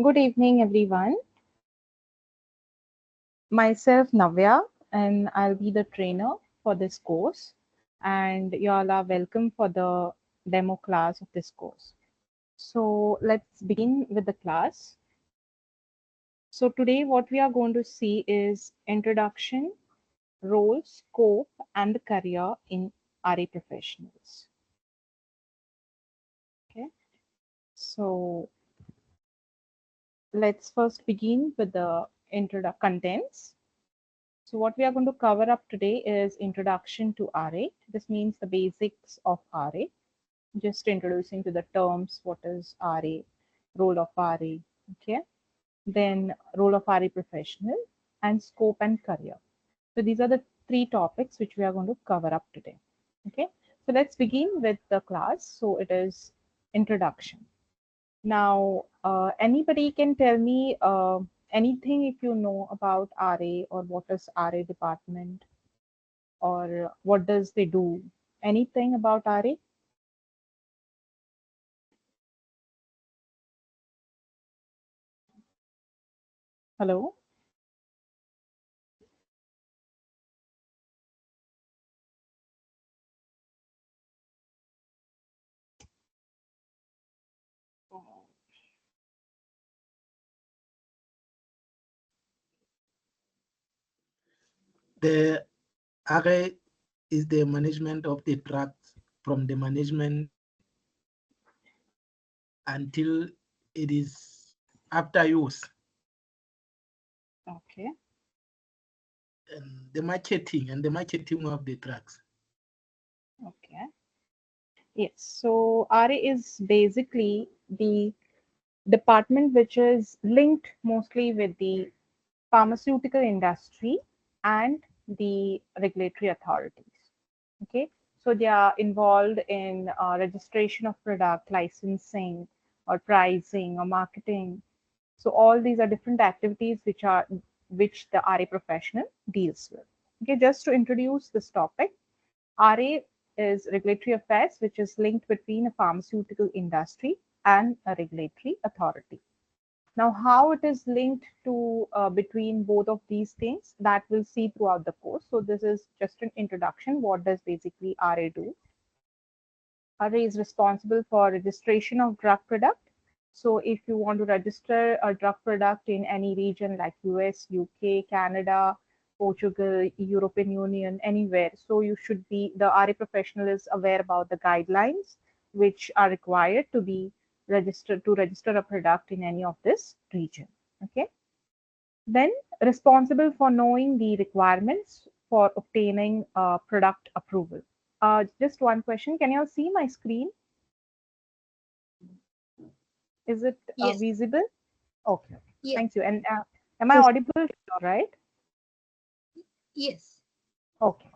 Good evening, everyone. Myself, Navya, and I'll be the trainer for this course. And you all are welcome for the demo class of this course. So let's begin with the class. So today, what we are going to see is introduction, role, scope, and the career in RA professionals. Okay. So let's first begin with the contents. So what we are going to cover up today is introduction to RA. This means the basics of RA, just introducing to the terms, what is RA, role of RA, okay? Then role of RA professional and scope and career. So these are the three topics which we are going to cover up today, okay? So let's begin with the class. So it is introduction. Now, anybody can tell me anything if you know about RA or what is RA department or what does they do? Anything about RA? Hello? The RA is the management of the drugs from the management until it is after use, Okay. and the marketing of the drugs. Okay. Yes. So RA is basically the department which is linked mostly with the pharmaceutical industry and the regulatory authorities. Okay, so they are involved in registration of product, licensing, or pricing, or marketing. So all these are different activities which the RA professional deals with. Okay, just to introduce this topic, RA is regulatory affairs, which is linked between a pharmaceutical industry and a regulatory authority. Now, how it is linked to between both of these things, that we'll see throughout the course. So this is just an introduction. What does basically RA do? RA is responsible for registration of drug product. So if you want to register a drug product in any region like US, UK, Canada, Portugal, European Union, anywhere, so you should be, the RA professional is aware about the guidelines which are required to be registered to register a product in any of this region. Okay. Then responsible for knowing the requirements for obtaining product approval. Just one question. Can you all see my screen? Is it Yes, visible? Okay. yes, Thank you. And am I Yes. audible? All right. yes. Okay.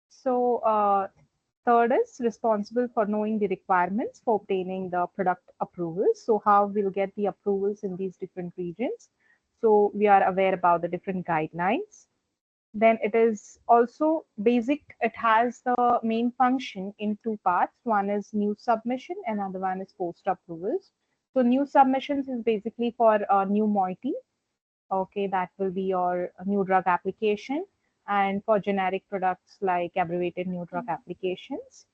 So third is responsible for knowing the requirements for obtaining the product approvals. So how we'll get the approvals in these different regions. So we are aware about the different guidelines. Then it is also basic. It has the main function in two parts. One is new submission, another one is post approvals. So new submissions is basically for new moiety. Okay, that will be your new drug application, and for generic products like abbreviated new drug applications.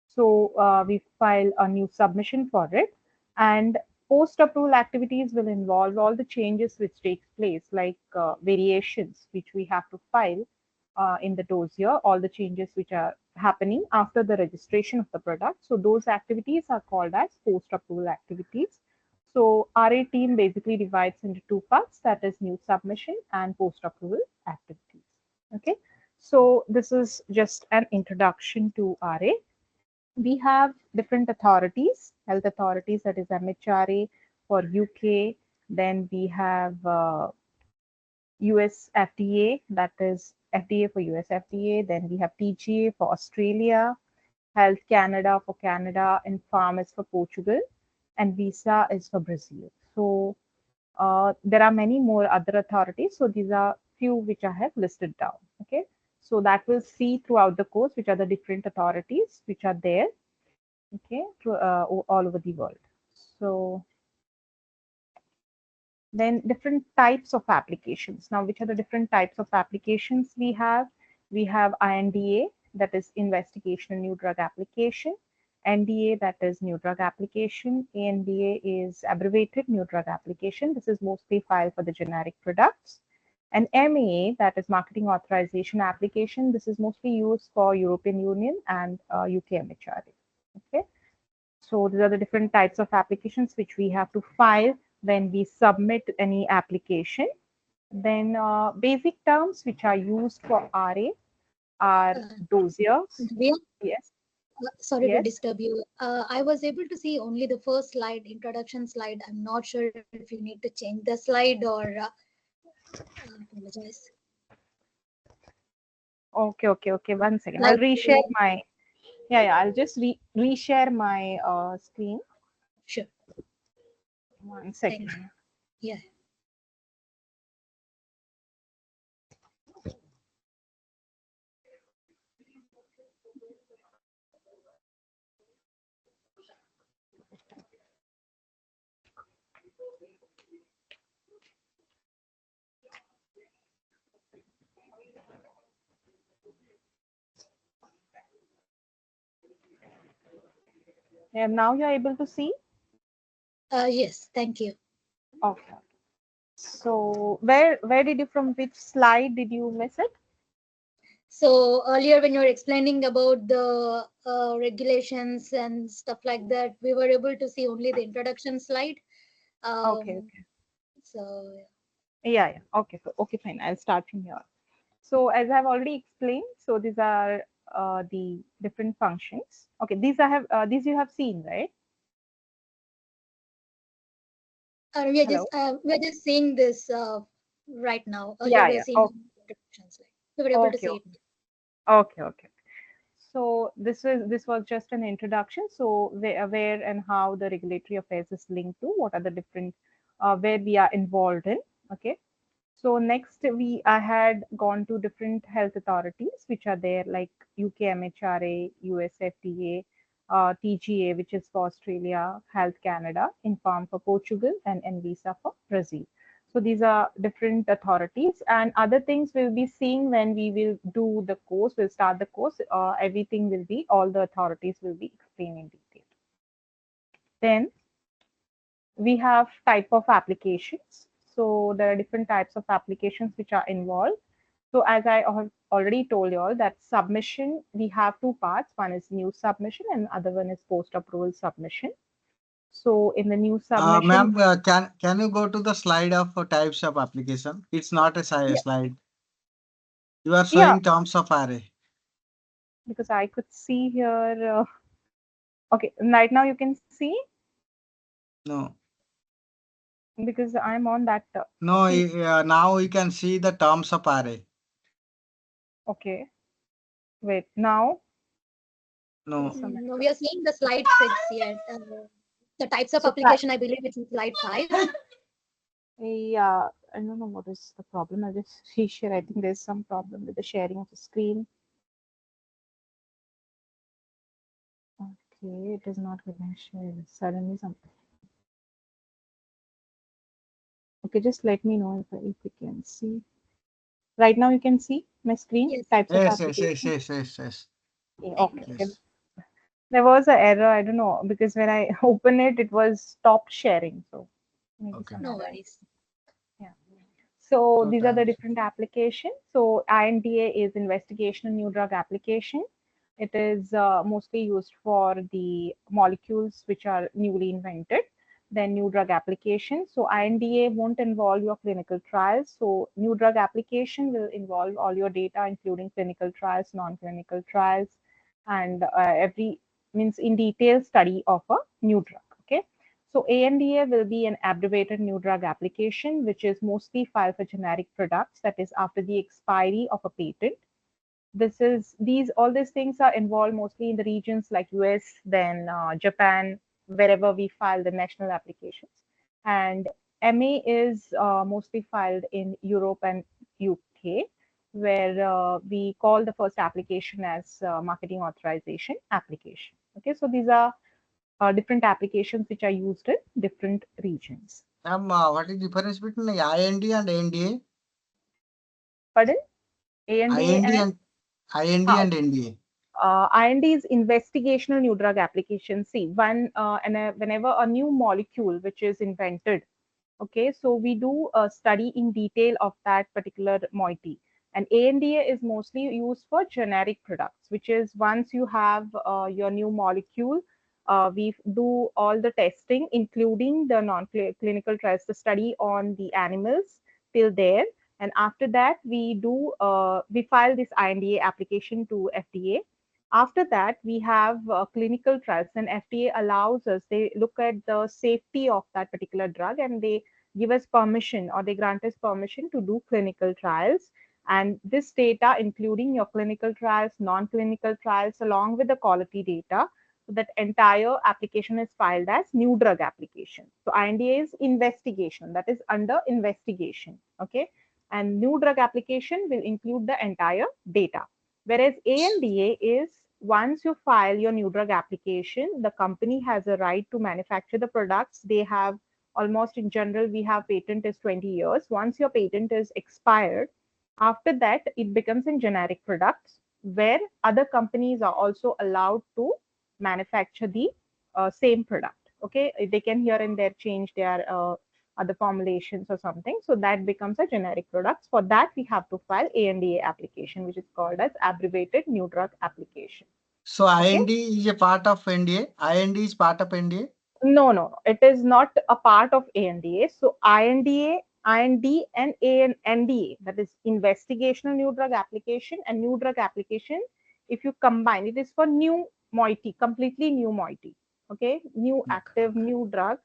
So we file a new submission for it, and post-approval activities will involve all the changes which takes place, like variations which we have to file in the dossier, all the changes which are happening after the registration of the product. So those activities are called as post-approval activities. So RA team basically divides into two parts, that is new submission and post-approval activities. Okay, so this is just an introduction to RA. We have different authorities, health authorities, that is MHRA for UK. Then we have US FDA, that is FDA for US FDA. Then we have TGA for Australia, Health Canada for Canada, and Pharma is for Portugal, and Visa is for Brazil. So there are many more other authorities. So these are few which I have listed down. Okay. So that we'll see throughout the course, which are the different authorities which are there. Okay. All over the world. So Then different types of applications. Now, which are the different types of applications we have? We have INDA, that is Investigational New Drug Application. NDA, that is New Drug Application. ANDA is Abbreviated New Drug Application. This is mostly filed for the generic products. And MAA, that is Marketing Authorization Application. This is mostly used for European Union and UK MHRA. Okay. So these are the different types of applications which we have to file when we submit any application. Then basic terms which are used for RA are Uh, dossiers. Divya, Yes, sorry to yes. disturb you. I was able to see only the first slide, introduction slide. I'm not sure if you need to change the slide or apologize. Okay, okay, okay. One second. Slide I'll reshare three. my, yeah. I'll just reshare my screen. Sure. One Thank you. second. Yeah. Yeah, now you're able to see? Yes. Thank you. Okay. So where did you, from which slide did you miss it? So earlier, when you were explaining about the regulations and stuff like that, we were able to see only the introduction slide. Okay, Um, okay. so Yeah. Okay, okay, fine. I'll start from here. So as I've already explained, so these are the different functions. Okay, these you have seen, right? Hello. we are just seeing this right now. Earlier, Yeah, we were yeah. seeing Okay, the introduction slide. We were able to okay, see it. okay, okay. So this was just an introduction. So where and how the regulatory affairs is linked to, what are the different where we are involved in. Okay. So next I had gone to different health authorities which are there, like UK MHRA, US FDA, TGA, which is for Australia, Health Canada, Inform for Portugal, and Anvisa for Brazil. So these are different authorities, and other things we'll be seeing when we will do the course. We'll start the course. Everything will be, all the authorities will be explained in detail. Then we have type of applications. So there are different types of applications which are involved. So as I have already told you all, that submission, we have two parts. One is new submission and other one is post-approval submission. So in the new submission, Ma'am, can you go to the slide of types of application? It's not a yeah, slide. You are yeah, showing terms of array. because I could see here. Okay, right now you can see, No, because I'm on that no. screen. Now you can see the terms of array. Okay, wait, now No, just a minute. No, we are seeing the slide 6 here. The types of So application, I believe it's in slide 5. yeah, I don't know what is the problem. I'll just share. I think there's some problem with the sharing of the screen. Okay, it is not getting shared. Suddenly something. Okay, just let me know if you can see. Right now you can see my screen, Yes. types of application. yes. Yeah, Thank okay, you. okay. Yes. There was an error, I don't know, because when I open it, it was stopped sharing. So maybe Okay. some No error. worries. Yeah. So So these are the times. different applications. So INDA is Investigational New Drug Application. It is mostly used for the molecules which are newly invented. Then new drug application. So INDA won't involve your clinical trials. So new drug application will involve all your data, including clinical trials, non-clinical trials, and every means in detail study of a new drug. Okay. So ANDA will be an abbreviated new drug application, which is mostly filed for generic products, that is after the expiry of a patent. These all these things are involved mostly in the regions like US, then Japan, wherever we file the national applications. And MA is mostly filed in Europe and UK, where we call the first application as marketing authorization application. Okay, so these are different applications which are used in different regions. What is the difference between IND and ANDA? Pardon? ANDA IND and and IND how? and NDA. IND is investigational new drug application. See, whenever a new molecule which is invented, okay, so we do a study in detail of that particular moiety. And ANDA is mostly used for generic products, which is once you have your new molecule, we do all the testing, including the non-clinical trials, the study on the animals till there. And after that, we file this INDA application to FDA. After that, we have clinical trials, and FDA allows us, they look at the safety of that particular drug, and they give us permission, or they grant us permission to do clinical trials. And this data, including your clinical trials, non-clinical trials, along with the quality data, so that entire application is filed as new drug application. So INDA is investigation, that is under investigation. Okay. And new drug application will include the entire data. Whereas ANDA is once you file your new drug application, the company has a right to manufacture the products. They have almost in general, we have patent is 20 years. Once your patent is expired, after that, it becomes in generic products where other companies are also allowed to manufacture the same product. Okay, they can here and there change their other formulations or something. So that becomes a generic product. For that, we have to file ANDA application, which is called as abbreviated new drug application. So Okay. IND is a part of NDA. IND is part of NDA. No, it is not a part of ANDA. So INDA, IND, and NDA, that is investigational new drug application and new drug application. If you combine, it is for new moiety, completely new moiety. Okay, new active, new drug.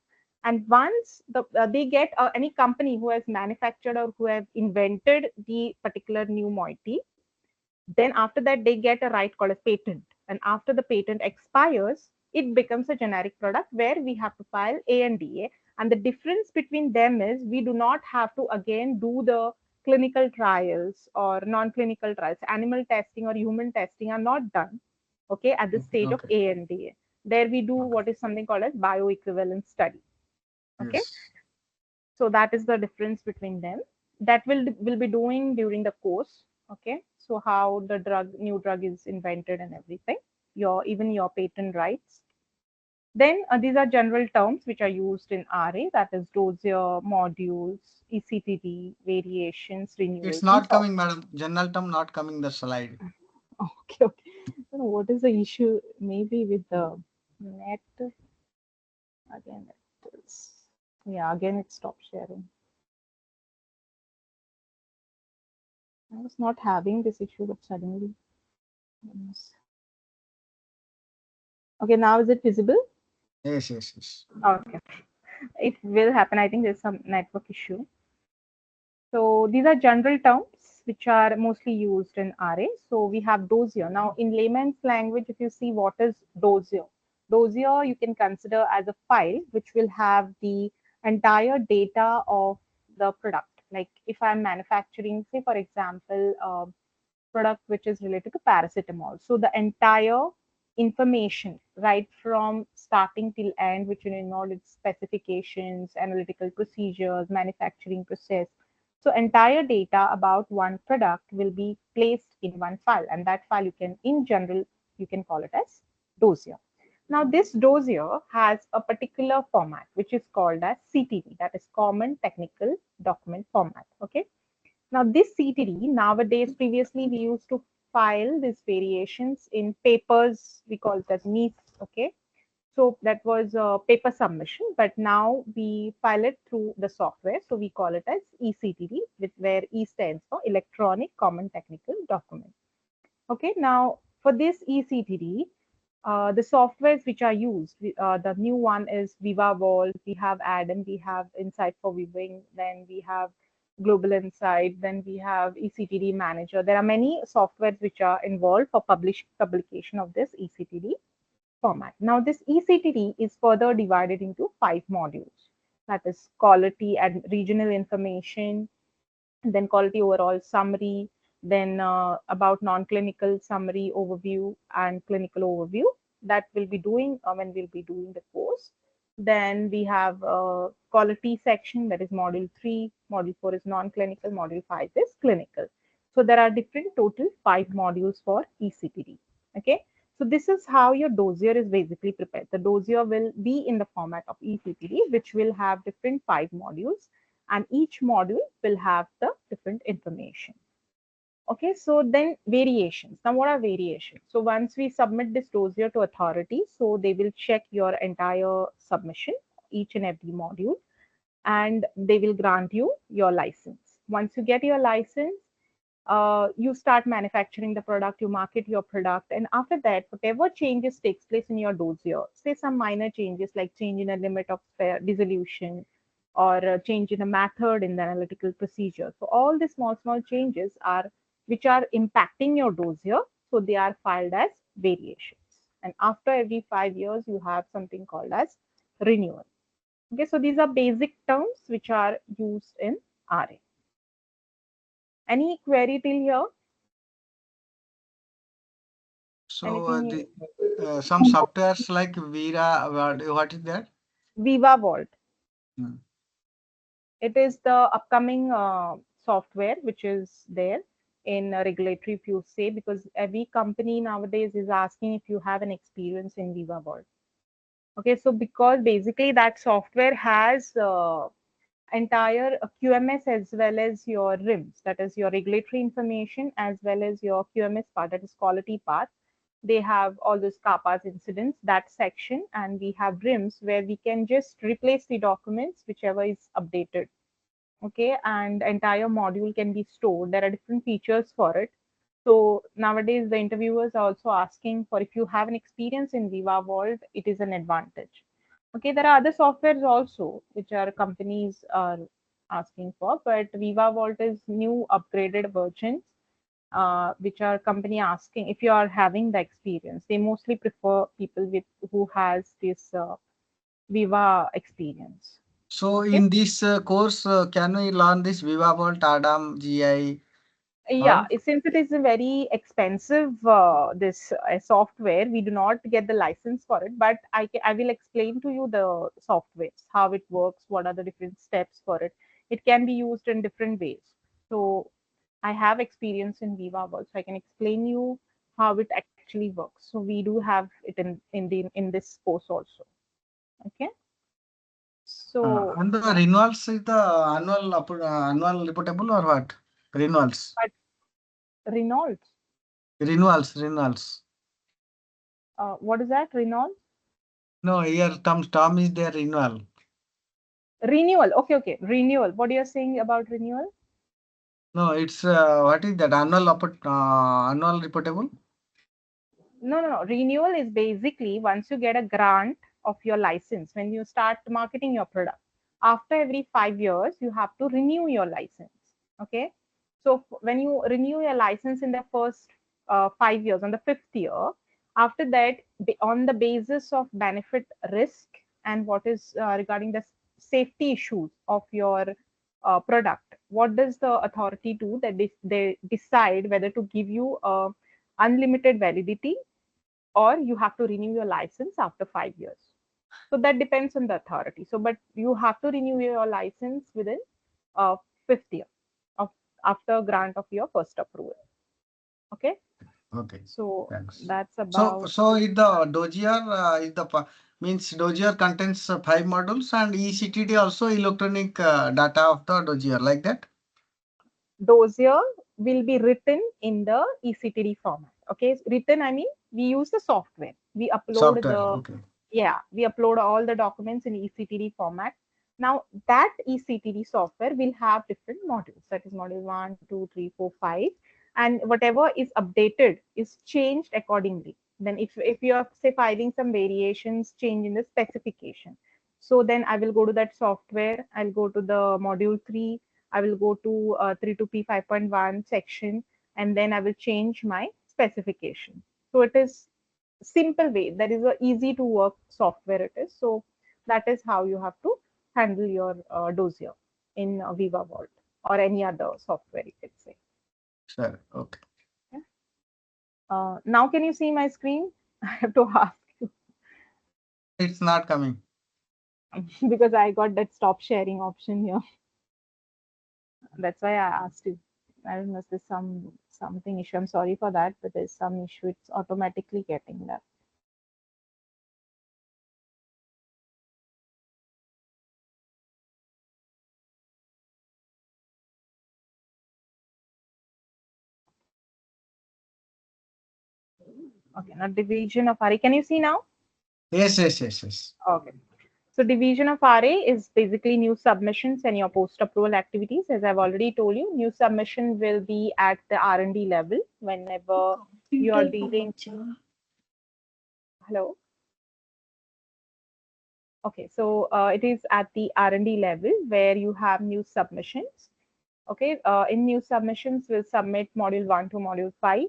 And once they get any company who has manufactured or who have invented the particular new moiety, then after that they get a right called a patent, and after the patent expires, it becomes a generic product where we have to file ANDA. And the difference between them is we do not have to again do the clinical trials or non-clinical trials. Animal testing or human testing are not done, okay, at the stage of Okay. ANDA. There we do Okay. what is something called as bioequivalence study. Okay, Yes. so that is the difference between them. That will be doing during the course. Okay, so how the new drug is invented and everything, your even your patent rights. Then these are general terms which are used in RA, that is dossier, modules, eCTD, variations, It's renewals, and not so. coming, madam. General term not coming the slide. Okay, okay. I don't know what is the issue? Maybe with the net again. It is, yeah, again it stopped sharing. I was not having this issue, but suddenly. Yes. Okay, now is it visible? Yes, yes, yes. Okay, it will happen. I think there's some network issue. So these are general terms which are mostly used in RA. So we have dossier. Now in layman's language, if you see what is dossier, dossier you can consider as a file which will have the entire data of the product. Like if I'm manufacturing, say for example, product which is related to paracetamol. So the entire information, right from starting till end, which will involve its specifications, analytical procedures, manufacturing process. So entire data about one product will be placed in one file, and that file you can, in general, you can call it as dossier. Now, this dossier has a particular format, which is called as CTD, that is Common Technical Document Format. Okay. Now, this CTD nowadays, previously we used to file these variations in papers. We call that NEES. Okay. So that was a paper submission, but now we file it through the software. So we call it as eCTD, with where E stands for Electronic Common Technical Document. Okay. Now, for this eCTD, the softwares which are used, the new one is Viva Vault, we have Adam, we have Insight for Viewing, then we have Global Insight, then we have eCTD Manager. There are many softwares which are involved for publication of this eCTD format. Now, this eCTD is further divided into 5 modules. That is quality and regional information, then quality overall summary, then about non-clinical summary overview and clinical overview. That will be doing when we'll be doing the course. Then we have a quality section, that is module 3. Module 4 is non-clinical. Module 5 is clinical. So there are different total 5 modules for eCTD. Okay. So this is how your dossier is basically prepared. The dossier will be in the format of eCTD, which will have different 5 modules, and each module will have the different information. Okay, so then variations. Now, what are variations? So once we submit this dossier to authority, so they will check your entire submission, each and every module, and they will grant you your license. Once you get your license, you start manufacturing the product, you market your product, and after that, whatever changes takes place in your dossier, say some minor changes like change in a limit of dissolution or a change in a method in the analytical procedure. So all the small changes are which are impacting your dossier, so they are filed as variations. And after every 5 years, you have something called as renewal. Okay, so these are basic terms which are used in RA. Any query till here? So Anything? some softwares like Vira, what is that? Viva Vault. Hmm. It is the upcoming software which is there in regulatory, if you say, because every company nowadays is asking if you have an experience in Viva Vault. Okay, so because basically that software has entire QMS as well as your RIMS, that is your regulatory information, as well as your QMS part, that is quality part. They have all those CAPAs incidents, that section, and we have RIMS where we can just replace the documents, whichever is updated. Okay, and entire module can be stored. There are different features for it. So nowadays the interviewers are also asking for if you have an experience in Viva Vault, it is an advantage. Okay, there are other softwares also which our companies are asking for, but Viva Vault is new upgraded versions, which are company asking if you are having the experience. They mostly prefer people with who has this Viva experience. So Okay. in this course, can we learn this Viva Vault, Adam, GI, Yeah, all? since it is a very expensive this software, we do not get the license for it. But I will explain to you the softwares, how it works, what are the different steps for it. It can be used in different ways. So I have experience in Viva World, so I can explain you how it actually works. So we do have it in this course also. Okay. So And the now, renewals is the annual reportable or what? Renewals. but Renault, Renewals. what is that? Renault? No, here term is there renewal. Renewal. Okay, okay. Renewal. What are you saying about renewal? No, it's what is that annual reportable? No. Renewal is basically once you get a grant of your license, when you start marketing your product. After every 5 years, you have to renew your license. Okay. So when you renew your license in the first 5 years, on the fifth year, after that, on the basis of benefit risk and what is regarding the safety issues of your product, what does the authority do? That they decide whether to give you unlimited validity or you have to renew your license after 5 years. So that depends on the authority. So, but you have to renew your license within fifth year of after grant of your first approval. Okay, Okay, so thanks. that's So, about. so is the dossier means dossier contains 5 modules and eCTD also electronic data of the dossier like that. Dossier will be written in the eCTD format. Okay, written, I mean, we use the software. We upload Software. the, Okay. yeah, we upload all the documents in eCTD format. Now, that eCTD software will have different modules. That is module 1, 2, 3, 4, 5. And whatever is updated is changed accordingly. Then if you are, say, filing some variations, change in the specification. So then I will go to that software. I'll go to the module 3. I will go to 32P 5.1 section, and then I will change my specification. So it is simple way. That is a easy to work software it is. So that is how you have to handle your dossier in Viva Vault or any other software you could say. Sure. Okay. Okay. Now can you see my screen? I have to ask you. It's not coming. because I got that stop sharing option here. That's why I asked you. I don't know if there's something issue. I'm sorry for that, but there's some issue. It's automatically getting that. Okay, now division of RA. Can you see now? Yes, yes, yes, yes. Okay. So division of RA is basically new submissions and your post-approval activities. As I've already told you, new submission will be at the R&D level whenever you are dealing. Hello. Okay, so it is at the R&D level where you have new submissions. Okay, in new submissions, we'll submit module 1 to module 5.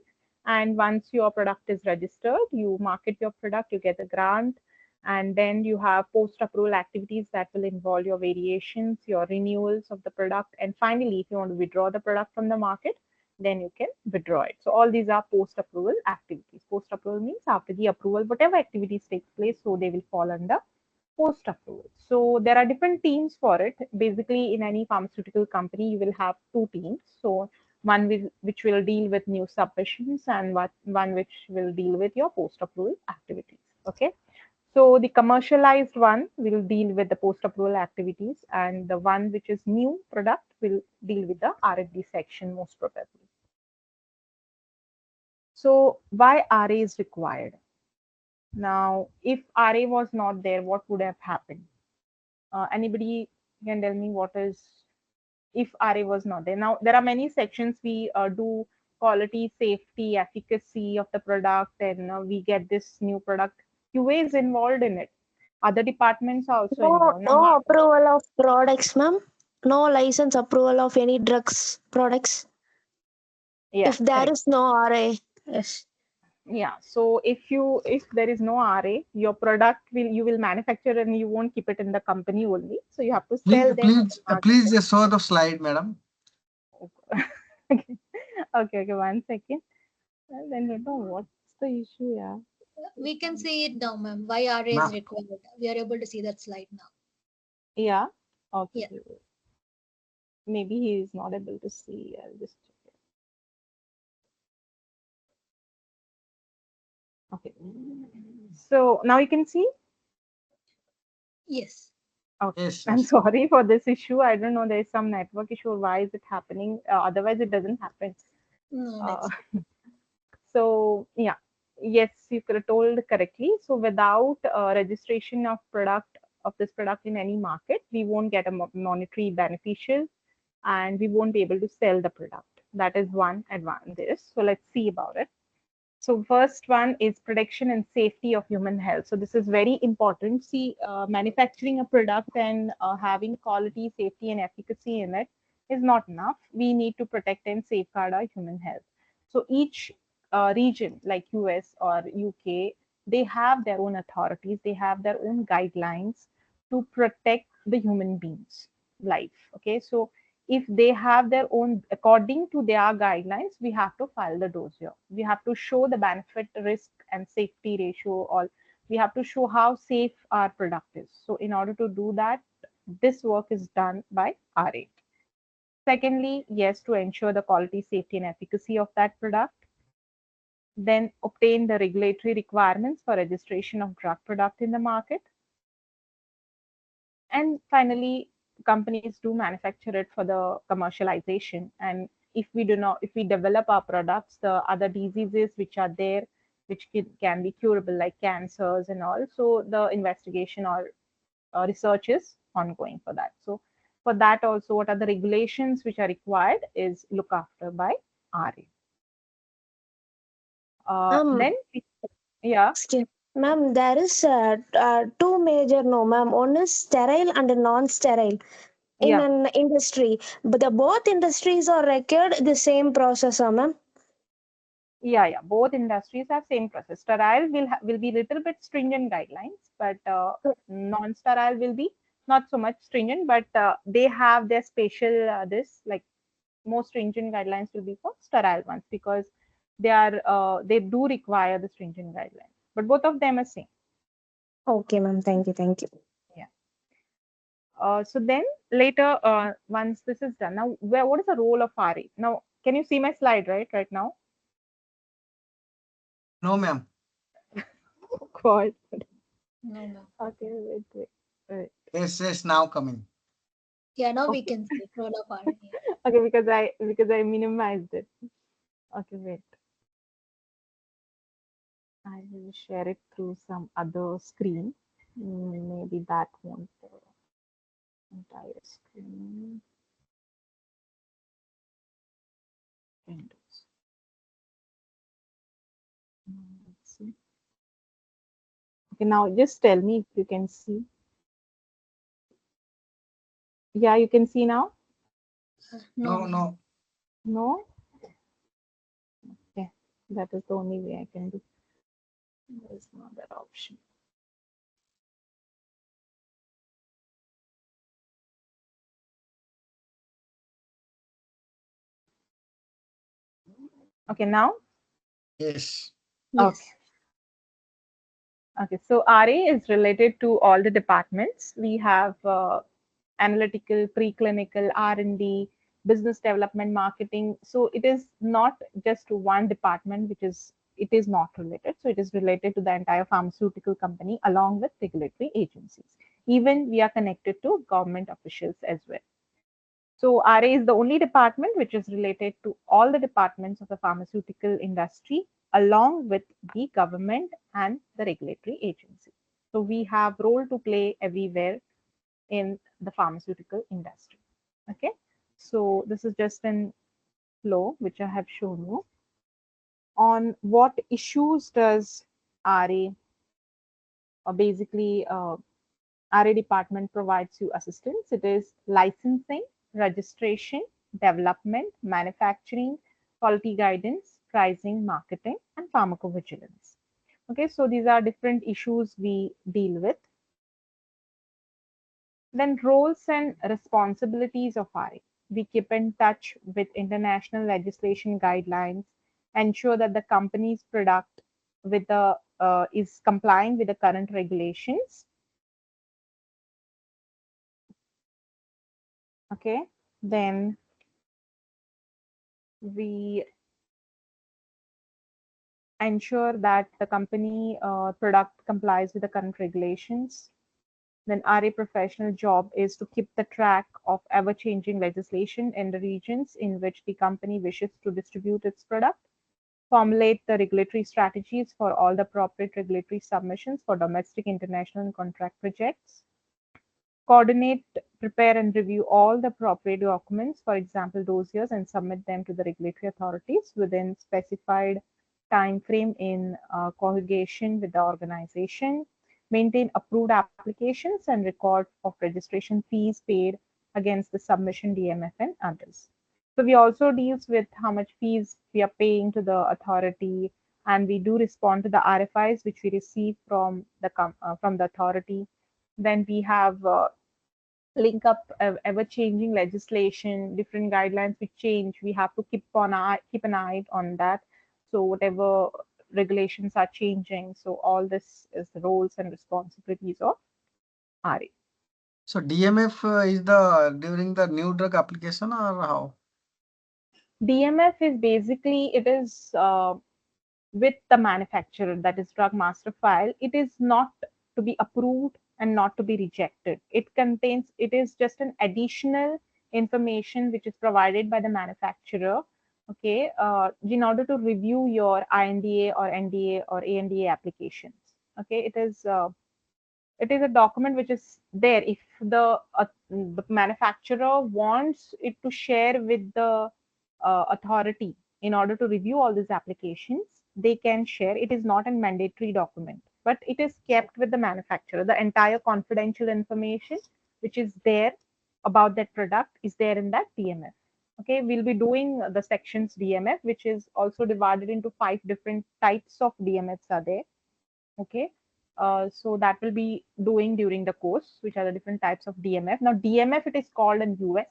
And once your product is registered, you market your product, you get a grant, and then you have post-approval activities that will involve your variations, your renewals of the product, and finally, if you want to withdraw the product from the market, then you can withdraw it. So all these are post-approval activities. Post-approval means after the approval, whatever activities takes place, so they will fall under post approval. So there are different teams for it. Basically, in any pharmaceutical company, you will have two teams. So one which will deal with new submissions and one which will deal with your post approval activities. Okay. So the commercialized one will deal with the post approval activities, and the one which is new product will deal with the R&D section most probably. So why RA is required? Now, if RA was not there, what would have happened? Anybody can tell me what is if RA was not there? Now, there are many sections we do quality, safety, efficacy of the product, and we get this new product. QA is involved in it. Other departments are also No, involved. no Now, approval of products, ma'am. No license approval of any drugs products. yeah, If there correct. is no RA, yes. Yeah. So if there is no RA, your product you will manufacture and you won't keep it in the company only. So you have to Please, sell them in please, the market. please show the slide, madam. Okay, okay, 1 second. Well, then you know what's the issue, yeah. We can see it now, ma'am. Why RA is Ma'am, required. We are able to see that slide now. Yeah. Yeah. Okay. Maybe he is not able to see. I'll just check it. Okay. So now you can see. Yes. Okay. yes, I'm yes. sorry for this issue. I don't know. There is some network issue. Why is it happening? Otherwise, it doesn't happen. No, Uh, that's so yeah. Yes, you could have told correctly. So without registration of product of this product in any market, we won't get a monetary beneficial and we won't be able to sell the product. That is one advantage. So let's see about it. So first one is protection and safety of human health. So this is very important. See, manufacturing a product and having quality, safety, and efficacy in it is not enough. We need to protect and safeguard our human health. So each region, like US or UK, they have their own authorities. They have their own guidelines to protect the human beings' life. Okay, so if they have their own according to their guidelines, we have to file the dossier. We have to show the benefit risk and safety ratio, or we have to show how safe our product is. So in order to do that, this work is done by RA. Secondly, yes, to ensure the quality, safety, and efficacy of that product. Then obtain the regulatory requirements for registration of drug product in the market. And finally, companies do manufacture it for the commercialization. And if we do not, if we develop our products, the other diseases which are there, which can be curable, like cancers and all, so the investigation or research is ongoing for that. So for that also, what are the regulations which are required is look after by RA. Ma'am, Then, yeah, excuse, ma'am, there is two major no, ma'am. One is sterile and non-sterile in yeah. an industry. But the both industries are required the same process, ma'am. Yeah. Both industries have same process. Sterile will be little bit stringent guidelines, but non-sterile will be not so much stringent, but they have their special this like most stringent guidelines will be for sterile ones because they do require the stringent guidelines. But both of them are same. Okay, ma'am. Thank you. Thank you. Yeah. So then later, once this is done, now what is the role of RA? Now, can you see my slide right now? No, ma'am. Oh God. No, ma'am. Okay, wait. Yes, now coming. Yeah, now we Okay. can see role of RA. Okay, because I minimized it. Okay, wait. I will share it through some other screen. Maybe that won't entire screen. Windows. Let's see. Okay, now just tell me if you can see. Yeah, you can see now? No, No, ma'am. no. No? Okay, that is the only way I can do. There's no other option. Okay, now? Yes. Okay. Yes. Okay, so RA is related to all the departments. We have analytical, preclinical, R&D, business development, marketing. So it is not just to one department, it is not related. So it is related to the entire pharmaceutical company along with regulatory agencies. Even we are connected to government officials as well. So RA is the only department which is related to all the departments of the pharmaceutical industry along with the government and the regulatory agency. So we have role to play everywhere in the pharmaceutical industry. Okay. So this is just an flow which I have shown you on what issues does RA basically RA department provides you assistance. It is licensing, registration, development, manufacturing, quality guidance, pricing, marketing, and pharmacovigilance. Okay, so these are different issues we deal with. Then roles and responsibilities of RA. We keep in touch with international legislation guidelines, ensure that the company's product with the is complying with the current regulations. Okay, then we ensure that the company product complies with the current regulations. Then RA professional job is to keep the track of ever-changing legislation in the regions in which the company wishes to distribute its product, formulate the regulatory strategies for all the appropriate regulatory submissions for domestic, international, and contract projects, coordinate, prepare, and review all the appropriate documents, for example, dossiers, and submit them to the regulatory authorities within specified time frame in coordination with the organization, maintain approved applications, and record of registration fees paid against the submission DMF and others. So we also deals with how much fees we are paying to the authority, and we do respond to the RFIs which we receive from the authority. Then we have link up ever changing legislation, different guidelines which change. We have to keep an eye on that. So whatever regulations are changing, so all this is the roles and responsibilities of RA. So DMF is the during the new drug application or how? DMF is basically it is with the manufacturer, that is drug master file. It is not to be approved and not to be rejected. It is just an additional information which is provided by the manufacturer, okay, in order to review your INDA or NDA or ANDA applications. Okay, it is a document which is there. If the manufacturer wants it to share with the authority in order to review all these applications, they can share. It is not a mandatory document, but it is kept with the manufacturer. The entire confidential information which is there about that product is there in that DMF. Okay, we'll be doing the sections DMF, which is also divided into 5 different types of DMFs are there. Okay, so that will be doing during the course, which are the different types of DMF. Now DMF it is called in US.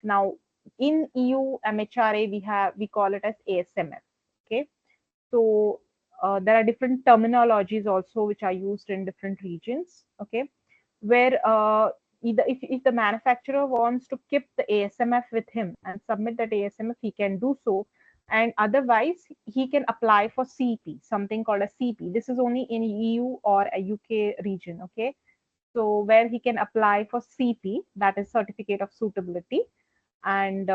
Now in EU MHRA we call it as ASMF. Okay, so there are different terminologies also which are used in different regions. Okay, where either if the manufacturer wants to keep the ASMF with him and submit that ASMF, he can do so. And otherwise, he can apply for CP, something called a CP. This is only in EU or a UK region, okay? So where he can apply for CP, that is Certificate of Suitability, and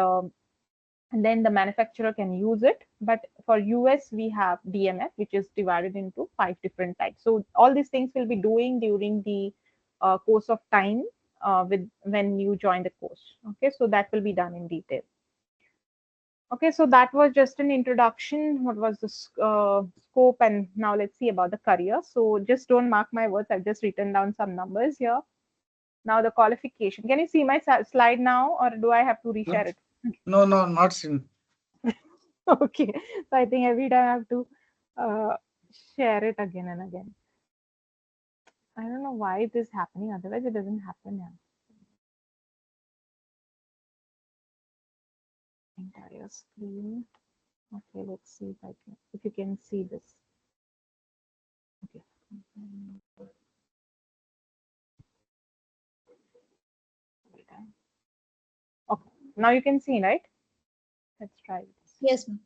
then the manufacturer can use it. But for US, we have DMF, which is divided into 5 different types. So all these things will be doing during the course of time with when you join the course. Okay, so that will be done in detail. Okay, so that was just an introduction. What was the scope? And now let's see about the career. So just don't mark my words. I've just written down some numbers here. Now the qualification. Can you see my slide now, or do I have to reshare it? No, no, not seen. Okay, so I think every time I have to uh, share it again and again. I don't know why it is happening. Otherwise, it doesn't happen. Yeah. Entire screen. Okay, let's see if you can see this. Okay. Okay, now you can see, right? Let's try this. Yes, ma'am.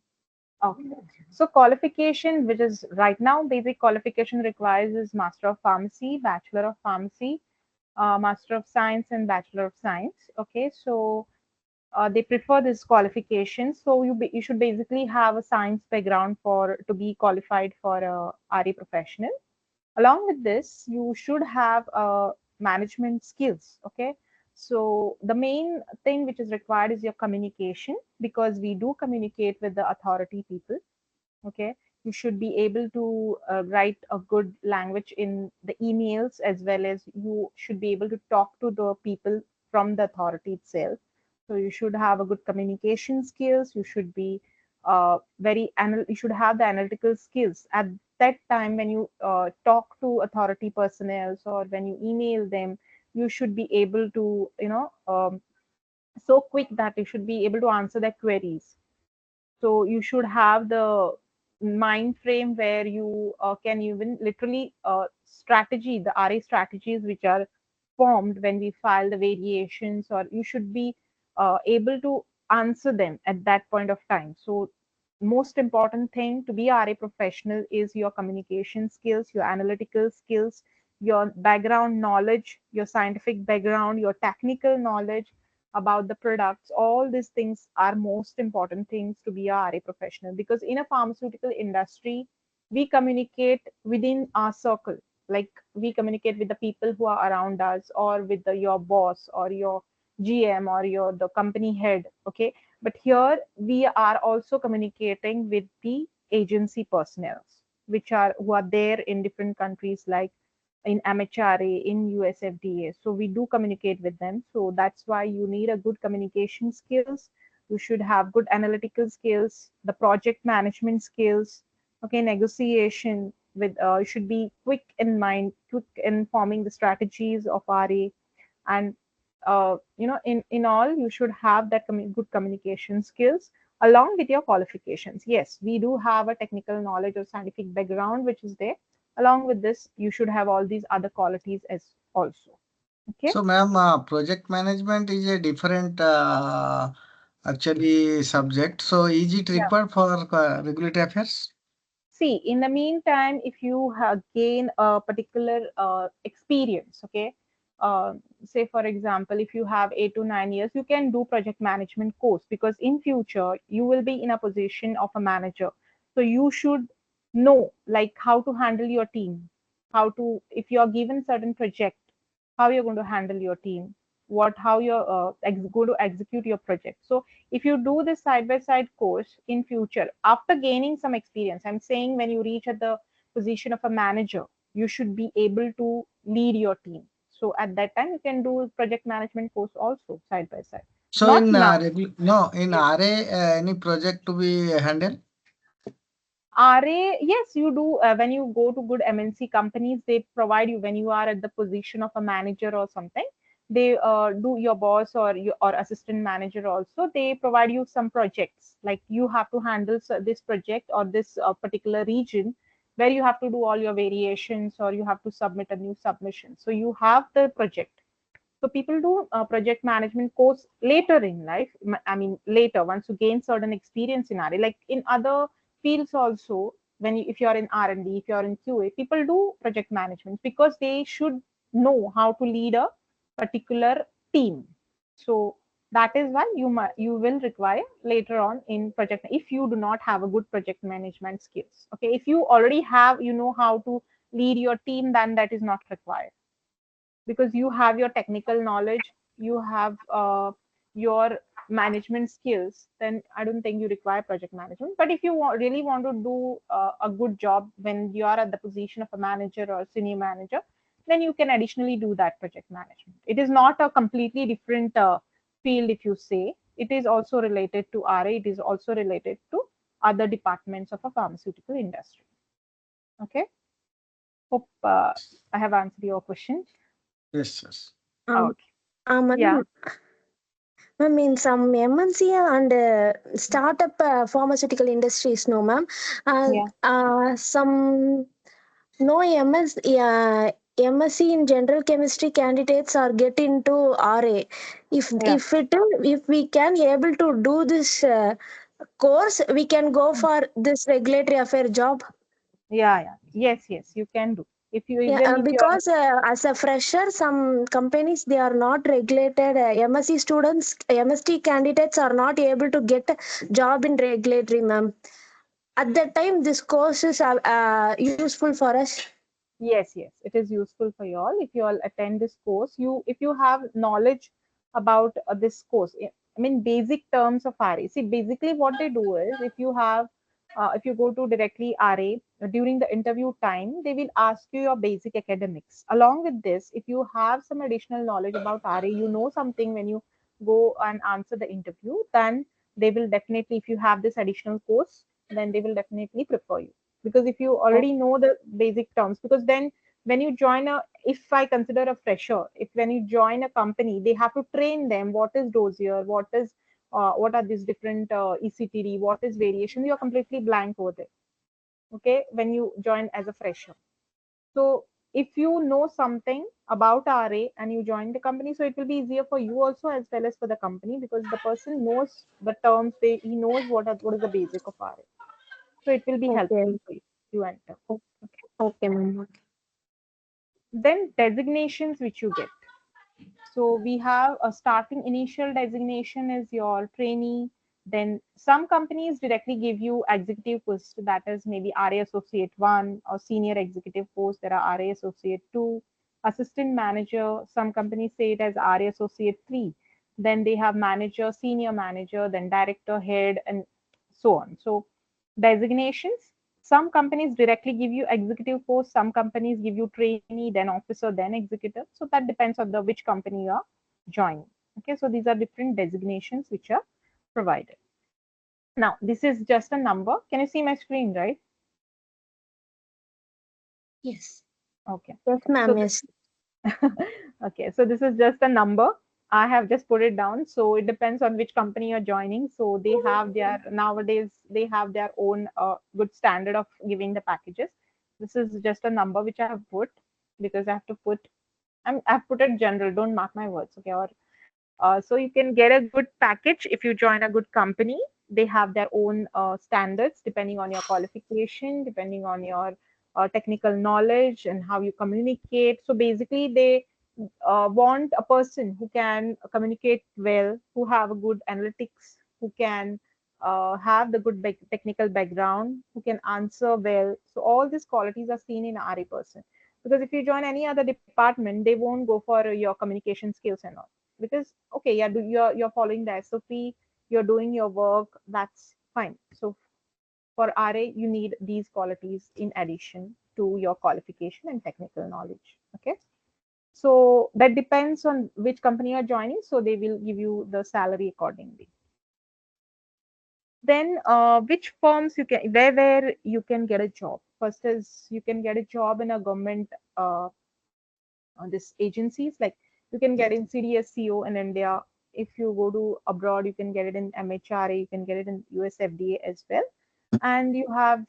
Okay. So qualification, which is right now basic qualification requires is Master of Pharmacy, Bachelor of Pharmacy, Master of Science, and Bachelor of Science. Okay, so they prefer this qualification. So you should basically have a science background for to be qualified for a RA professional. Along with this, you should have management skills. Okay, so the main thing which is required is your communication, because we do communicate with the authority people. Okay, you should be able to write a good language in the emails, as well as you should be able to talk to the people from the authority itself. So you should have a good communication skills. You should be you should have the analytical skills at that time when you talk to authority personnel, or when you email them. You should be able to so quick that you should be able to answer their queries. So you should have the mind frame where you can even literally the RA strategies which are formed when we file the variations, or you should be able to answer them at that point of time. So most important thing to be RA professional is your communication skills, your analytical skills, your background knowledge, your scientific background, your technical knowledge about the products. All these things are most important things to be a RA professional, because in a pharmaceutical industry, we communicate within our circle. Like we communicate with the people who are around us, or with your boss, or your GM, or the company head. Okay, but here we are also communicating with the agency personnel, which are who are there in different countries, like in MHRA, in USFDA. So we do communicate with them. So that's why you need a good communication skills. You should have good analytical skills, the project management skills. Okay, negotiation with you should be quick in mind, quick in forming the strategies of RA, and in all you should have that good communication skills along with your qualifications. Yes, we do have a technical knowledge or scientific background which is there. Along with this, you should have all these other qualities as also. Okay. So, ma'am, project management is a different actually subject. So, is it Yeah. required for regulatory affairs? See, in the meantime, if you have gain a particular experience, okay, say for example, if you have 8 to 9 years, you can do project management course, because in future you will be in a position of a manager. So you should know like how to handle your team, how to, if you are given certain project, how you're going to handle your team, how you're going to execute your project. So if you do this side by side course in future, after gaining some experience, I'm saying when you reach at the position of a manager, you should be able to lead your team. So at that time, you can do project management course also side by side. So, Not in now. no, in RA, any project to be handled? RA, yes, you do. When you go to good MNC companies, they provide you when you are at the position of a manager or something. They do your boss or or assistant manager also. They provide you some projects like you have to handle this project or this particular region where you have to do all your variations or you have to submit a new submission. So you have the project. So people do project management course later in life. I mean, later once you gain certain experience in RA, like in other fields also. When if you are in R&D, if you are in QA, people do project management because they should know how to lead a particular team. So that is why you will require later on in project if you do not have a good project management skills. Okay, if you already have, you know how to lead your team, then that is not required because you have your technical knowledge, you have your management skills. Then I don't think you require project management. But if you really want to do a good job when you are at the position of a manager or senior manager, then you can additionally do that project management. It is not a completely different field. If you say it is also related to RA, it is also related to other departments of a pharmaceutical industry. Okay, hope I have answered your question. Yes, yes. Okay. Ma'am, Yeah. ma'am, in some MNC and startup pharmaceutical industries, no, ma'am. Yeah. Some no MSc in general chemistry candidates are get into RA. Yeah. If we can able to do this course, we can go for this regulatory affair job. Yeah. Yes, you can do. If you Yeah, even if you are because as a fresher, some companies they are not regulated. MSc students, MSc candidates are not able to get a job in regulatory, ma'am. At that time, this course is useful for us. yes, it is useful for you all. If you all attend this course, you if you have knowledge about this course, I mean basic terms of RA. See, basically what they do is if you go to directly RA during the interview time, they will ask you your basic academics. Along with this, if you have some additional knowledge about RA, you know something when you go and answer the interview, then they will definitely, if you have this additional course, then they will definitely prefer you. Because if you already know the basic terms, because then when you join a, if I consider a fresher, if when you join a company, they have to train them what is dossier, what are these different ECTD, what is variation. You are completely blank over there. Okay, when you join as a fresher. So if you know something about RA and you join the company, so it will be easier for you also as well as for the company, because the person knows the terms, he knows what is the basic of RA. So it will be helpful Okay. for you to enter. Okay. Okay, ma'am. Then designations which you get. So we have a starting initial designation is your trainee. Then some companies directly give you executive post, that is maybe RA Associate 1 or senior executive post. There are RA Associate 2, assistant manager. Some companies say it as RA Associate 3. Then they have manager, senior manager, then director, head, and so on. So designations. Some companies directly give you executive post, some companies give you trainee, then officer, then executive. So that depends on the which company you are joining. Okay, so these are different designations which are provided. Now, this is just a number. Can you see my screen, right? Yes. Okay. Yes, ma'am. So Yes. okay, so this is just a number. I have just put it down. So it depends on which company you're joining. So they have their nowadays they have their own good standard of giving the packages. This is just a number which I have put because I have to put. I've put it general. Don't mark my words, okay? Or so you can get a good package if you join a good company. They have their own standards depending on your qualification, depending on your technical knowledge and how you communicate. So basically, they want a person who can communicate well, who have a good analytics, who can have the good technical background, who can answer well. So all these qualities are seen in RA person. Because if you join any other department, they won't go for your communication skills and all, because okay, yeah, you're following the SOP, you're doing your work, that's fine. So for RA, you need these qualities in addition to your qualification and technical knowledge. Okay, so that depends on which company you're joining, so they will give you the salary accordingly. Then which firms you can, where you can get a job. First is you can get a job in a government uh, this agencies, like you can get in CDSCO in India. If you go to abroad, you can get it in MHRA, you can get it in US FDA as well. And you have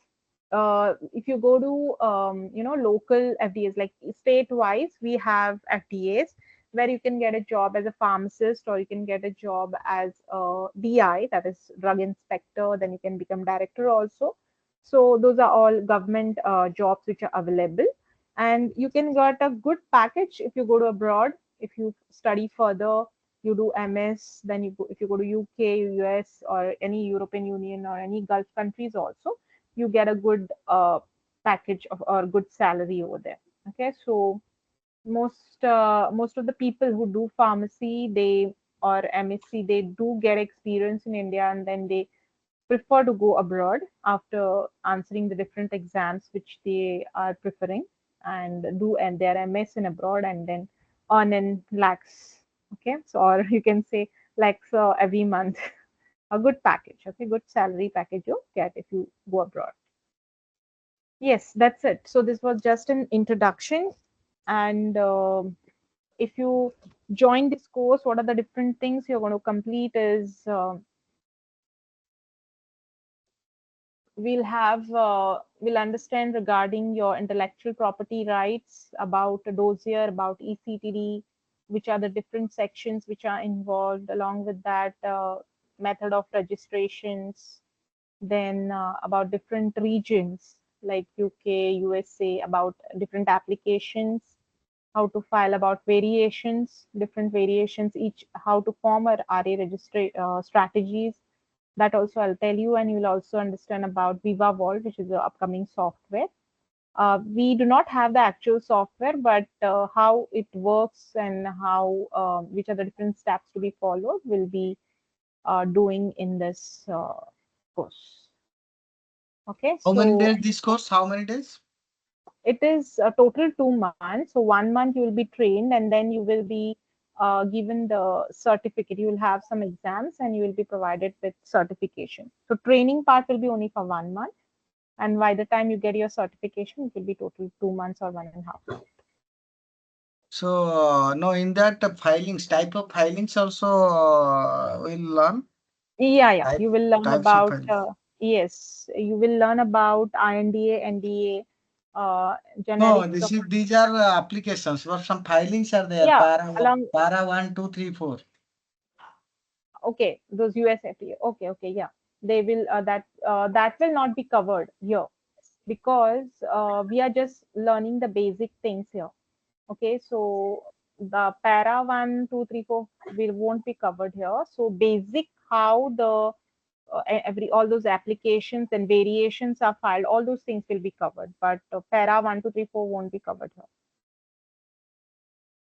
if you go to local FDAs, like state wise we have FDAs, where you can get a job as a pharmacist, or you can get a job as a DI, that is drug inspector, then you can become director also. So those are all government jobs which are available, and you can get a good package if you go to abroad. If you study further, you do MS, then if you go to UK, US, or any European Union or any Gulf countries also, you get a good package of or good salary over there. Okay, so most of the people who do pharmacy, they or MSc, they do get experience in India, and then they prefer to go abroad after answering the different exams which they are preferring, and do and their MS in abroad, and then earn in lakhs. Okay, so or you can say lakhs every month. A good package, okay, good salary package you get if you go abroad. Yes, that's it. So this was just an introduction, and if you join this course, what are the different things you're going to complete is we'll understand regarding your intellectual property rights, about a dossier, about eCTD, which are the different sections which are involved. Along with that, method of registrations, then about different regions like UK, USA, about different applications, how to file, about variations, different variations, each how to form a RA registry strategies. That also I'll tell you, and you'll also understand about Viva Vault, which is the upcoming software. We do not have the actual software, but how it works and how which are the different steps to be followed will be doing in this course. Okay, How many so days this course? How many days? it is a total 2 months. So 1 month you will be trained, and then you will be given the certificate. You will have some exams, and you will be provided with certification. So training part will be only for 1 month, and by the time you get your certification, it will be total 2 months or 1.5 months. So no, in that filings, type of filings also we'll learn. Yeah, Type, you will learn types of about filings. yes, you will learn about INDA, NDA, No, generics of these are applications, but some filings are there. yeah along Para 1, 2, 3, 4. okay, those USFDA. Okay, yeah. They will that will not be covered here, because we are just learning the basic things here. Okay, so the para 1, 2, 3, 4 will won't be covered here. So basic how the every all those applications and variations are filed, all those things will be covered, but para 1, 2, 3, 4 won't be covered here.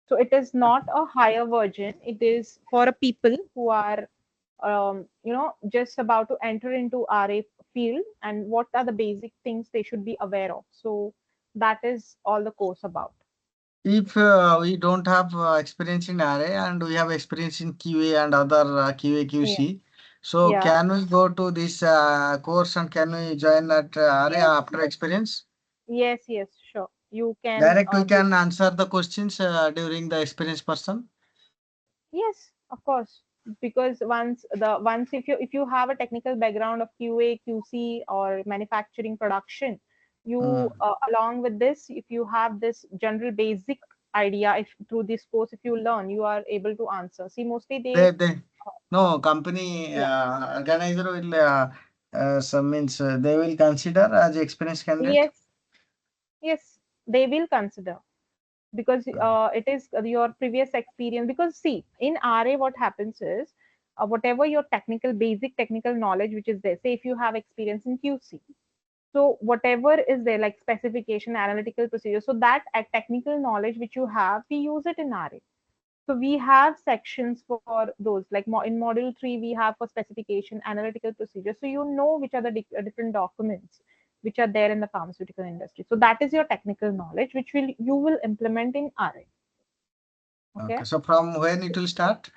So it is not a higher version. It is for people who are, just about to enter into RA field, and what are the basic things they should be aware of. So that is all the course about. If we don't have experience in RA and we have experience in QA and other QA Yeah. QC, so Yeah. can we go to this course and can we join at RA Yes. after experience? Yes. Sure. You can Direct we go. can answer the questions during the experience person. Yes, of course. Because once if you have a technical background of QA, QC, or manufacturing production, you Mm. along with this, if you have this general basic idea, if through this course, if you learn, you are able to answer. See, mostly They no company yeah, organizer will some means they will consider as experienced candidate. yes, yes, they will consider, because it is your previous experience. Because see, in RA, what happens is whatever your basic technical knowledge which is there, say if you have experience in QC, so whatever is there like specification, analytical procedure, so that technical knowledge which you have, we use it in RA. So we have sections for those, like in module 3, we have for specification, analytical procedure. So you know which are the different documents which are there in the pharmaceutical industry. So that is your technical knowledge, which will you will implement in RA. Okay. Okay, so from when it will start?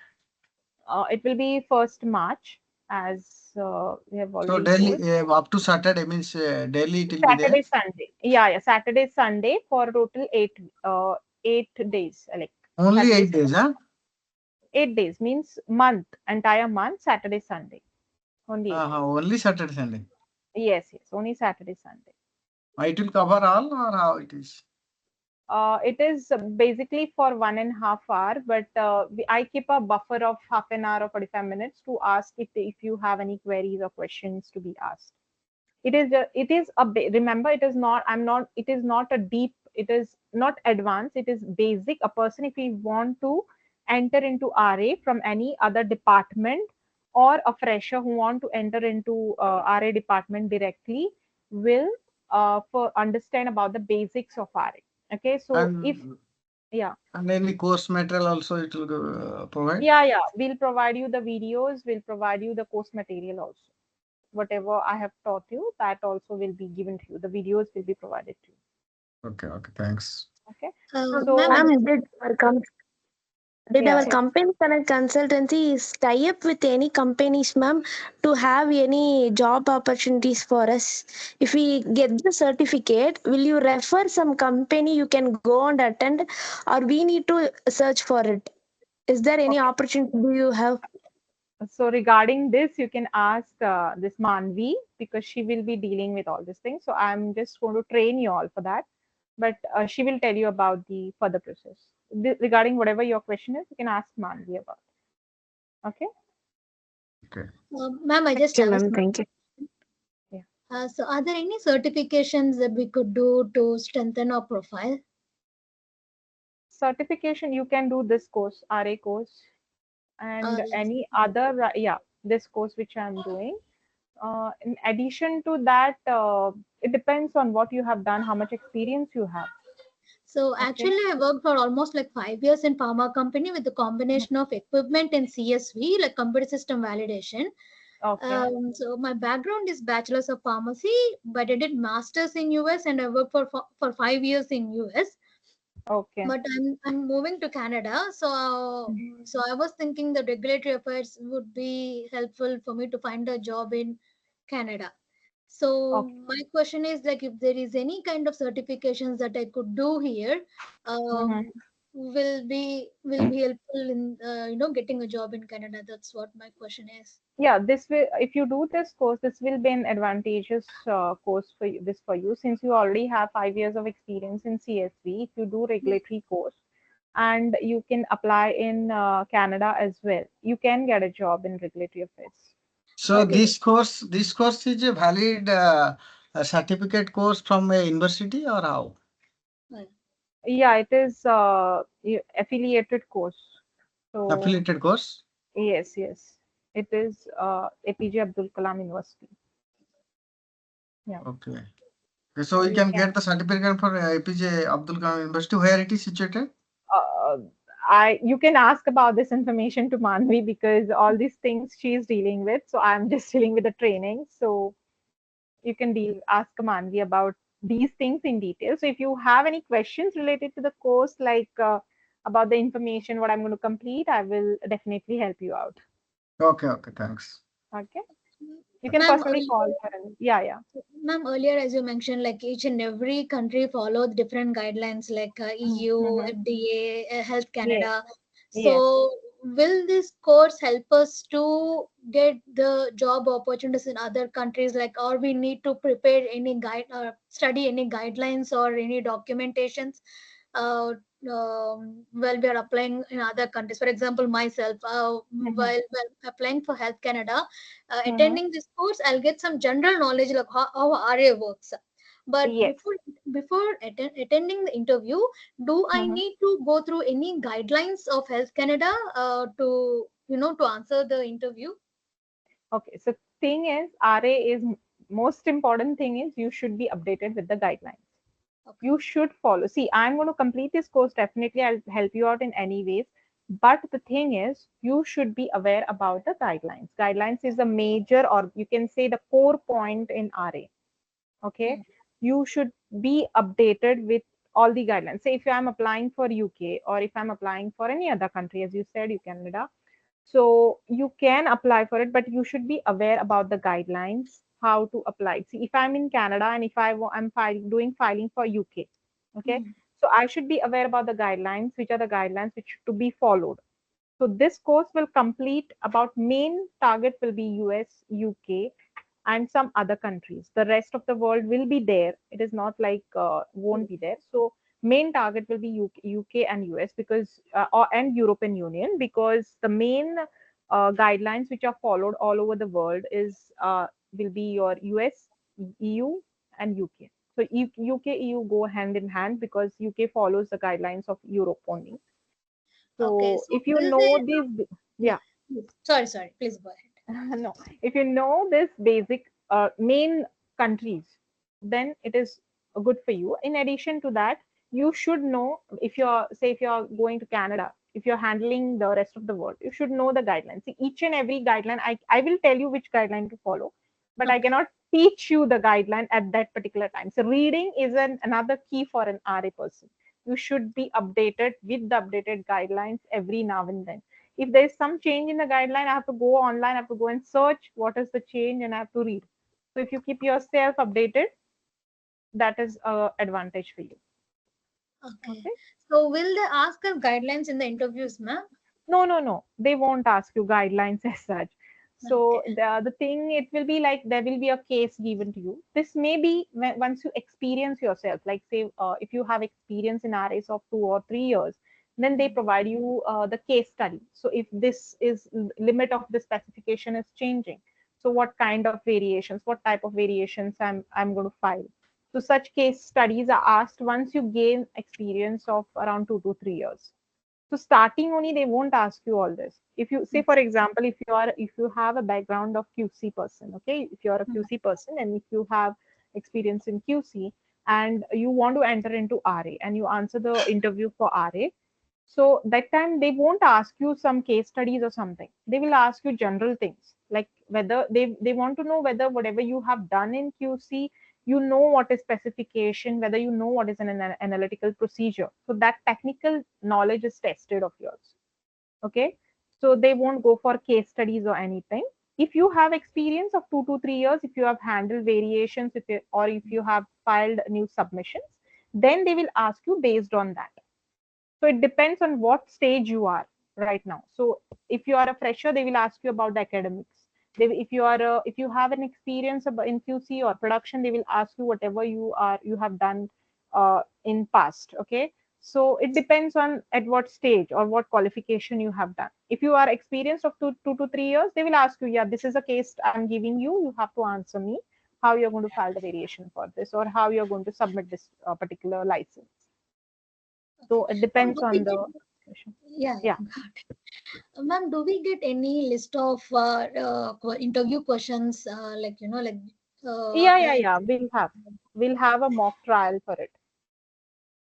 It will be 1st March, as we have So already daily told. up to Saturday means daily it will be there. Saturday, Sunday. Yeah. Saturday, Sunday for total 8 days. Like Only Saturday, 8 days, huh? 8 days means month, entire month, Saturday, Sunday. Only 8 days. Only Saturday, Sunday. Yes. Only Saturday, Sunday. It will cover all or how it is? It is basically for 1.5 hours, but I keep a buffer of half an hour or 45 minutes to ask if you have any queries or questions to be asked. It is remember, it is not, I'm not, it is not a deep, it is not advanced, it is basic. A person, if he want to enter into RA from any other department, or a fresher who want to enter into RA department directly, will for understand about the basics of RA. Okay, so if, And yeah, any course material also it will provide. yeah, we'll provide you the videos, we'll provide you the course material also. Whatever I have taught you, that also will be given to you. The videos will be provided to you. Okay, okay, thanks. Okay. Ma'am, I So, just, Ma'am, did yeah, our yeah. company Connect Consultancy is tie up with any companies, ma'am, to have any job opportunities for us? If we get the certificate, will you refer some company you can go and attend, or we need to search for it? Is there any Okay. opportunity do you have? So regarding this, you can ask this Manvi, because she will be dealing with all these things. So I'm just going to train you all for that, but she will tell you about the further process. Regarding whatever your question is, you can ask Manvi about. Okay. Okay. ma'am, I just Okay, have a ma'am. small. Thank you. Yeah. So, are there any certifications that we could do to strengthen our profile? Certification, you can do this course, RA course, and any other, yeah, this course which I'm doing. In addition to that, it depends on what you have done, how much experience you have. So Okay. actually, I worked for almost like 5 years in pharma company with a combination of equipment and CSV, like computer system validation. Okay. So my background is bachelor's of pharmacy, but I did masters in US and I worked for 5 years in US. Okay. But I'm moving to Canada, so I was thinking the regulatory affairs would be helpful for me to find a job in Canada. So Okay. my question is like if there is any kind of certifications that I could do here, Mhm. will be helpful in getting a job in Canada. That's what my question is. Yeah, this will, if you do this course, this will be an advantageous course for you, this for you, since you already have 5 years of experience in CSV. If you do regulatory course, and you can apply in Canada as well, you can get a job in regulatory affairs. So Okay. this course is a valid a certificate course from a university or how? Uh, Yeah, it is affiliated course. So Affiliated course? yes, yes, it is APJ Abdul Kalam University. Yeah. Okay. So So you you can can. get the certificate for APJ Abdul Kalam University. Where it is situated? Uh, you can ask about this information to Manvi, because all these things she is dealing with. So I'm just dealing with the training. So you can ask Manvi about these things in detail. So if you have any questions related to the course, like about the information what I'm going to complete, I will definitely help you out. Okay, okay, thanks. Okay. You can Ma'am, personally call her. Yeah, yeah. Ma'am, earlier, as you mentioned, like each and every country follows different guidelines, like EU, Mm-hmm. FDA, Health Yes. Canada. Yes. So, will this course help us to get the job opportunities in other countries? Like, or we need to prepare any guide or study any guidelines or any documentations uh, while we are applying in other countries? For example, myself, Mm-hmm. while applying for Health Canada, Mm-hmm. attending this course, I'll get some general knowledge like how RA works. But Yes. before attending the interview, do I Mm-hmm. need to go through any guidelines of Health Canada to answer the interview? Okay. So thing is, RA is most important thing is you should be updated with the guidelines. Okay. You should follow. See, I'm going to complete this course. Definitely, I'll help you out in any ways. But the thing is, you should be aware about the guidelines. Guidelines is a major, or you can say the core point in RA. Okay. Hmm. You should be updated with all the guidelines. Say if I'm applying for UK, or if I'm applying for any other country, as you said, you Canada, so you can apply for it, but you should be aware about the guidelines, how to apply. See, if I'm in Canada and if I'm doing filing for UK, okay, Hmm. so I should be aware about the guidelines, which are the guidelines which to be followed. So this course will complete about main target will be US, UK, and some other countries. The rest of the world will be there. It is not like won't be there. So main target will be UK and US because and European Union, because the main guidelines which are followed all over the world is will be your US, EU, and UK. So UK, EU go hand in hand because UK follows the guidelines of Europe only. Okay, So so if you will they? know these, Yeah. yeah, Sorry. Please go ahead. no, if you know this basic main countries, then it is good for you. In addition to that, you should know, if you're, say, if you're going to Canada, if you're handling the rest of the world, you should know the guidelines. See, each and every guideline, I will tell you which guideline to follow, but I Okay. cannot teach you the guideline at that particular time. So reading is another key for an RA person. You should be updated with the updated guidelines every now and then. If there is some change in the guideline, I have to go online, I have to go and search what is the change, and I have to read. So if you keep yourself updated, that is a advantage for you. Okay. Okay. So will they ask us guidelines in the interviews, ma'am? No. They won't ask you guidelines as such. Okay. So the thing, it will be like there will be a case given to you. This may be once you experience yourself, like say if you have experience in RAs of 2 or 3 years, then they provide you the case study. So if this is limit of the specification is changing, so what kind of variations, what type of variations I'm going to file. So such case studies are asked once you gain experience of around 2 to 3 years. So starting only, they won't ask you all this. If you say, for example, if you have a background of QC person, okay, if you are a Mhm. QC person and if you have experience in QC and you want to enter into RA and you answer the interview for RA, so that time they won't ask you some case studies or something. They will ask you general things like whether they want to know whether whatever you have done in QC, you know what is specification, whether you know what is an analytical procedure. So that technical knowledge is tested of yours. Okay. So they won't go for case studies or anything. If you have experience of 2 to 3 years, if you have handled variations, or if you have filed new submissions, then they will ask you based on that. So it depends on what stage you are right now. So if you are a fresher, they will ask you about the academics. If you are if you have an experience in QC or production, they will ask you whatever you have done in past. Okay. So it depends on at what stage or what qualification you have done. If you are experienced of 2 to 3 years, they will ask you, yeah, this is a case I'm giving you. You have to answer me how you're going to file the variation for this or how you're going to submit this particular license. Okay. So it Ma'am, depends do we on get? the question. Yeah, Yeah. got it. Ma'am, do we get any list of interview questions, like uh, uh, Yeah. We'll have a mock trial for it.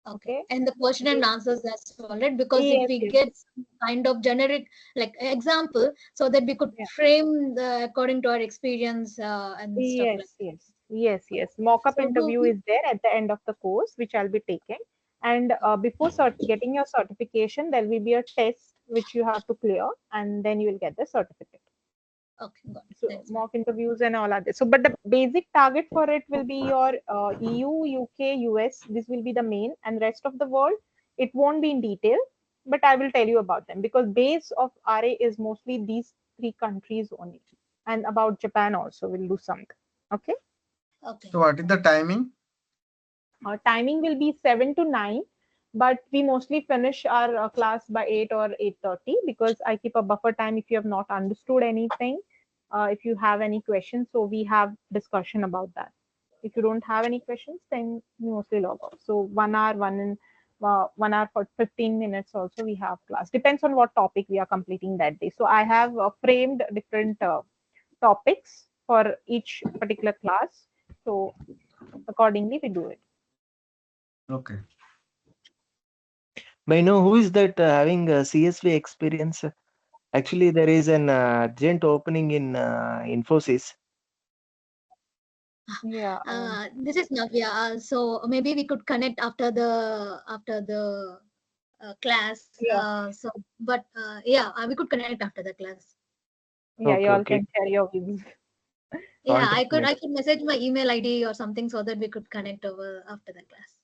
okay, Okay. and the question and We, answers as well, right? Because if yes, we yes. get some kind of generic like example, so that we could Yeah. frame the according to our experience and stuff like Yes, that. yes. Yes, yes. Mock-up So do interview we? is there at the end of the course, which I'll be taking. And before getting your certification, there will be a test which you have to clear, and then you will get the certificate. Okay, got it. So Thanks, ma'am. mock interviews and all are there. So, but the basic target for it will be your EU, UK, US. This will be the main, and rest of the world, it won't be in detail, but I will tell you about them because base of RA is mostly these three countries only, and about Japan also will do something. Okay. Okay. So what is the timing? Timing will be 7 to 9, but we mostly finish our class by 8 or 8:30 because I keep a buffer time if you have not understood anything, if you have any questions. So we have discussion about that. If you don't have any questions, then we mostly log off. So 1 hour, 1 hour for 15 minutes also we have class. Depends on what topic we are completing that day. So I have framed different topics for each particular class. So accordingly we do it. Okay. May I know who is that having CSV experience? Actually, there is an urgent opening in Infosys. Yeah. This is Navya. So maybe we could connect after the class. Yeah. Yeah, we could connect after the class. Yeah, you Okay, all okay. can share your views. Yeah, I Contact could me. I could message my email ID or something so that we could connect over after the class.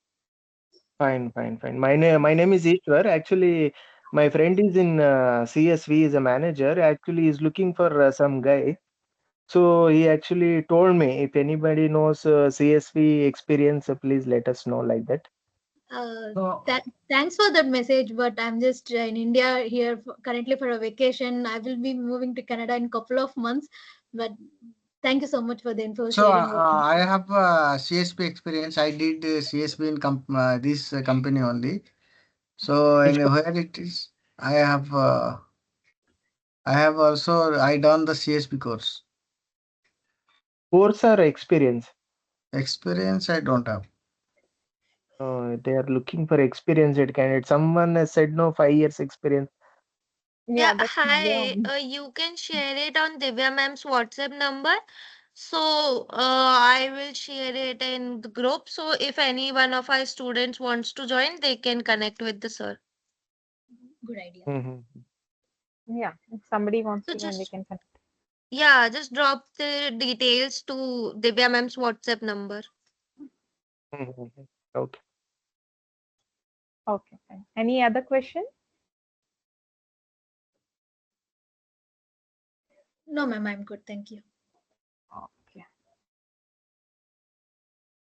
Fine, fine, fine. My name is Ishwar. Actually, my friend is in CSV, is a manager. Actually, is looking for some guy. So he actually told me if anybody knows CSV experience, please let us know like that. So, Thanks for that message, but I'm just in India here currently for a vacation. I will be moving to Canada in a couple of months, but thank you so much for the info So sharing. I have CSP experience. I did CSP in this company only. So Which in where it is, I have also I done the CSP course. course or experience? Experience I don't have. They are looking for experienced candidate. Someone has said no, 5 years experience. Yeah, Yeah, that's hi. more. You can share it on Divya ma'am's WhatsApp number. So I will share it in the group. So if any one of our students wants to join, they can connect with the sir. Good idea. Mhm. Yeah, if somebody wants So to join, they just can connect. yeah, just drop the details to Divya ma'am's WhatsApp number. Mhm. Okay. Okay, fine. Any other question? No, ma'am, I'm good. Thank you. Okay.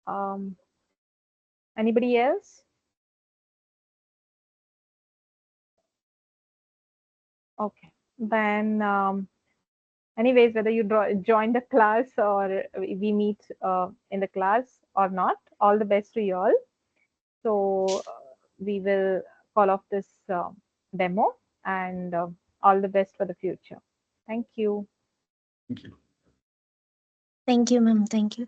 Um, Anybody else? Okay. Then, anyways, whether you join the class or we meet in the class or not, all the best to you all. So we will call off this demo and all the best for the future. Thank you. Thank you. Thank you, ma'am. Thank you.